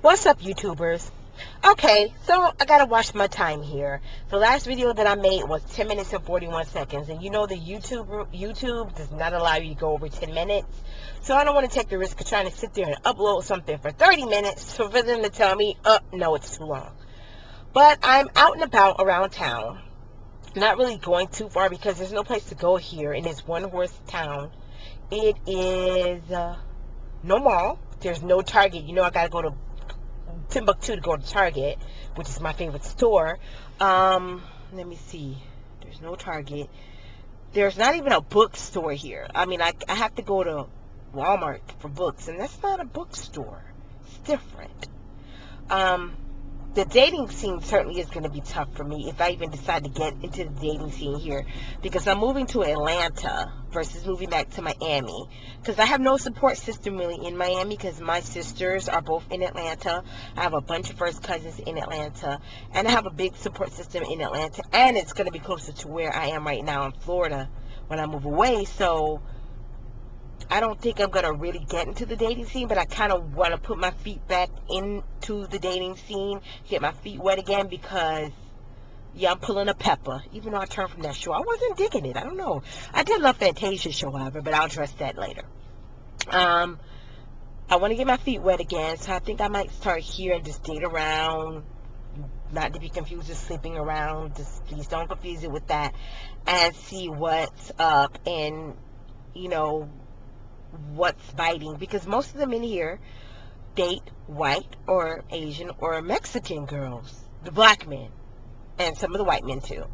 What's up, YouTubers? Okay, so I gotta watch my time here. The last video that I made was 10 minutes and 41 seconds, and you know the YouTube does not allow you to go over 10 minutes. So I don't want to take the risk of trying to sit there and upload something for 30 minutes for them to tell me, no, it's too long. But I'm out and about around town. Not really going too far because there's no place to go here in this one horse town. It is no mall. There's no Target. You know I gotta go to Timbuktu to go to Target, which is my favorite store. Let me see. There's no Target. There's not even a bookstore here. I mean, I have to go to Walmart for books, and that's not a bookstore. It's different. Um, the dating scene certainly is going to be tough for me if I even decide to get into the dating scene here, because I'm moving to Atlanta versus moving back to Miami, because I have no support system really in Miami, because my sisters are both in Atlanta. I have a bunch of first cousins in Atlanta, and I have a big support system in Atlanta, and it's going to be closer to where I am right now in Florida when I move away. So I don't think I'm going to really get into the dating scene, but I kind of want to put my feet back into the dating scene, get my feet wet again, because, yeah, I'm pulling a Pepper. Even though I turned from that show, I wasn't digging it. I don't know. I did love Fantasia's show, however, but I'll address that later. I want to get my feet wet again, so I think I might start here and just date around. Not to be confused with sleeping around. Just please don't confuse it with that. And see what's up and, you know, what's biting, because most of them in here date white or Asian or Mexican girls, the black men, and some of the white men too.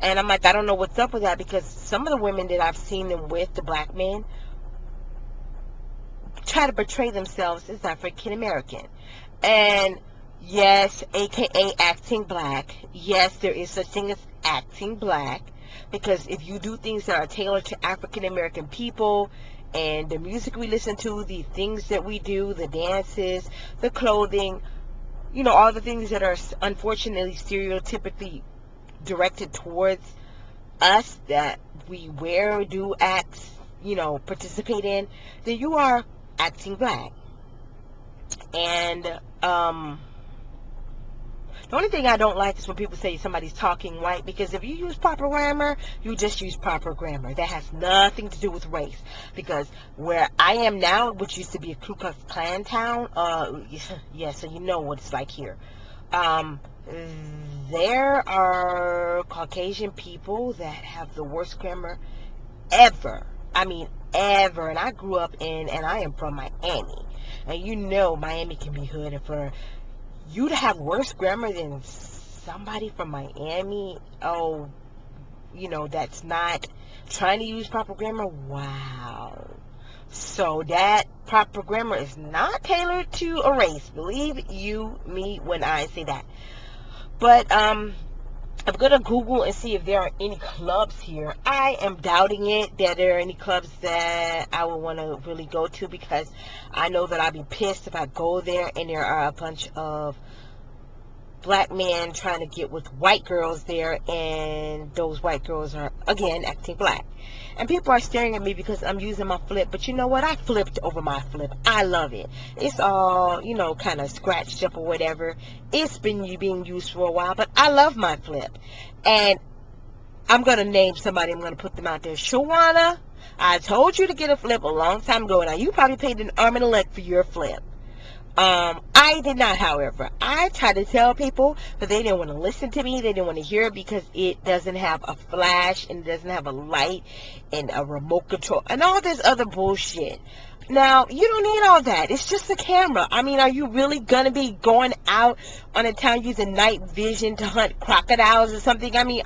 And I'm like, I don't know what's up with that, because some of the women that I've seen them with, the black men, try to portray themselves as African American. And yes, aka acting black. Yes, there is such thing as acting black, because if you do things that are tailored to African American people, and the music we listen to, the things that we do, the dances, the clothing, you know, all the things that are unfortunately stereotypically directed towards us, that we wear, do, act, you know, participate in, then you are acting black. And the only thing I don't like is when people say somebody's talking white, because if you use proper grammar, you just use proper grammar. That has nothing to do with race. Because where I am now, which used to be a Ku Klux Klan town, yeah, so you know what it's like here. There are Caucasian people that have the worst grammar ever. I mean, ever. And I grew up and I am from Miami. And you know Miami can be hood, and for you to have worse grammar than somebody from Miami, oh, you know, that's not trying to use proper grammar. Wow. So that proper grammar is not tailored to a race. Believe you me when I say that. But I'm gonna Google and see if there are any clubs here. I am doubting it that there are any clubs that I would want to really go to, because I know that I'd be pissed if I go there and there are a bunch of black men trying to get with white girls there, and those white girls are again acting black, and people are staring at me because I'm using my flip. But you know what, I flipped over my flip. I love it. It's all, you know, kind of scratched up or whatever. It's been being used for a while, but I love my flip. And I'm gonna name somebody. I'm gonna put them out there. Shawana, I told you to get a flip a long time ago. Now you probably paid an arm and a leg for your flip. I did not, however. I tried to tell people, but they didn't want to listen to me. They didn't want to hear it, because it doesn't have a flash, and it doesn't have a light and a remote control and all this other bullshit. Now, you don't need all that. It's just a camera. I mean, are you really going to be going out on a town using night vision to hunt crocodiles or something? I mean,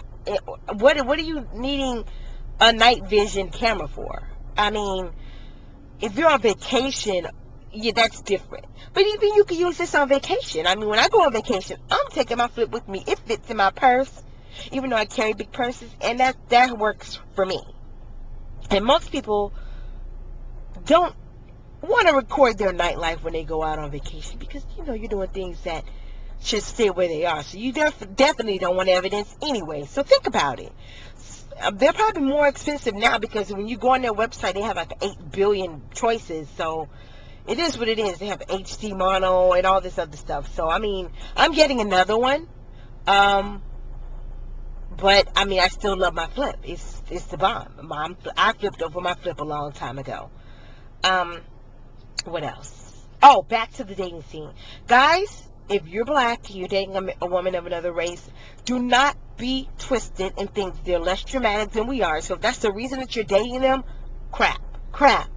what are you needing a night vision camera for? I mean, if you're on vacation, yeah, that's different. But even you can use this on vacation. I mean, when I go on vacation, I'm taking my flip with me. It fits in my purse, even though I carry big purses, and that works for me. And most people don't want to record their nightlife when they go out on vacation, because, you know, you're doing things that should stay where they are. So you definitely don't want evidence anyway. So think about it. They're probably more expensive now, because when you go on their website, they have like 8 billion choices. So It is what it is. They have HD mono and all this other stuff. So I mean, I'm getting another one. Um, but I mean, I still love my flip. It's the bomb. I flipped over my flip a long time ago. Um, what else? Oh, back to the dating scene, guys. If you're black, you're dating a woman of another race. Do not be twisted and think they're less dramatic than we are. So if that's the reason that you're dating them, crap, crap.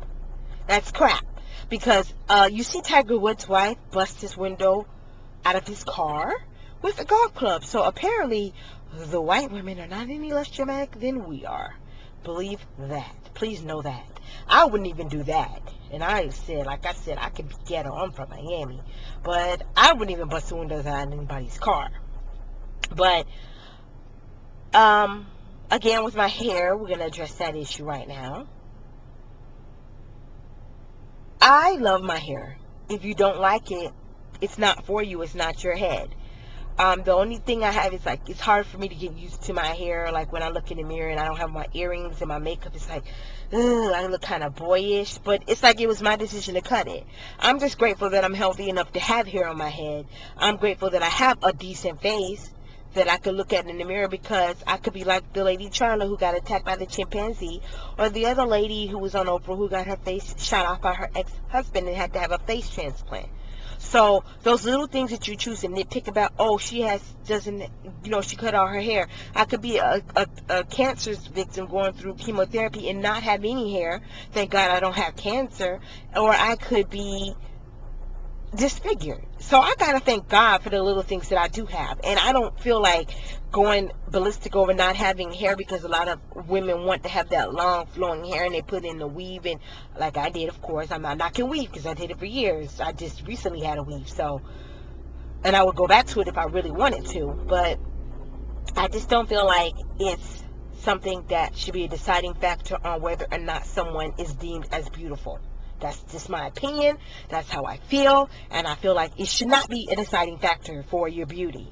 That's crap. Because you see Tiger Woods' wife bust his window out of his car with a golf club. So apparently, the white women are not any less dramatic than we are. Believe that. Please know that. I wouldn't even do that. And I said, like I said, I could be ghetto. I'm from Miami. But I wouldn't even bust the windows out of anybody's car. But, again, with my hair, we're going to address that issue right now. I love my hair. If you don't like it, it's not for you. It's not your head. The only thing I have is like it's hard for me to get used to my hair. Like when I look in the mirror and I don't have my earrings and my makeup, it's like, ugh, I look kind of boyish. But it's like it was my decision to cut it. I'm just grateful that I'm healthy enough to have hair on my head. I'm grateful that I have a decent face that I could look at in the mirror, because I could be like the lady Charla who got attacked by the chimpanzee, or the other lady who was on Oprah who got her face shot off by her ex-husband and had to have a face transplant. So those little things that you choose to nitpick about, oh, she cut all her hair. I could be a cancer victim going through chemotherapy and not have any hair. Thank God I don't have cancer. Or I could be disfigured. So I gotta thank God for the little things that I do have. And I don't feel like going ballistic over not having hair, because a lot of women want to have that long flowing hair and they put in the weave, and like I did, of course. I'm not knocking weave because I did it for years. I just recently had a weave, so, and I would go back to it if I really wanted to, but I just don't feel like it's something that should be a deciding factor on whether or not someone is deemed as beautiful. That's just my opinion. That's how I feel. And I feel like it should not be a deciding factor for your beauty.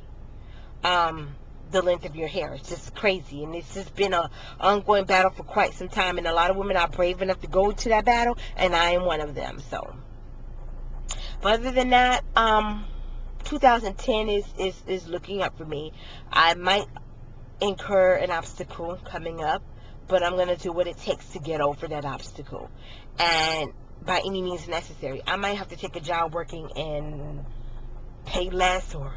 The length of your hair. It's just crazy. And it's just been a ongoing battle for quite some time. And a lot of women are brave enough to go to that battle. And I am one of them. So, but other than that, 2010 is looking up for me. I might incur an obstacle coming up, but I'm going to do what it takes to get over that obstacle. And by any means necessary. I might have to take a job working in pay less or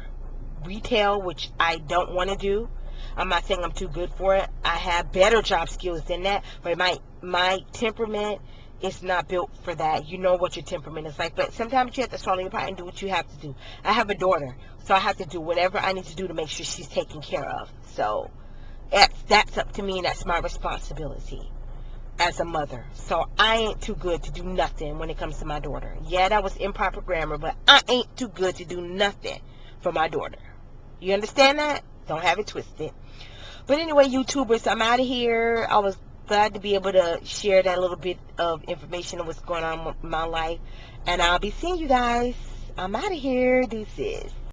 retail, which I don't want to do. I'm not saying I'm too good for it. I have better job skills than that, but my temperament is not built for that. You know what your temperament is like, but sometimes you have to swallow your pride and do what you have to do. I have a daughter, so I have to do whatever I need to do to make sure she's taken care of. So that's up to me, and that's my responsibility as a mother. So I ain't too good to do nothing when it comes to my daughter. Yeah, that was improper grammar, but I ain't too good to do nothing for my daughter. You understand that? Don't have it twisted. But anyway, YouTubers, I'm out of here. I was glad to be able to share that little bit of information of what's going on in my life. And I'll be seeing you guys. I'm out of here. Deuces.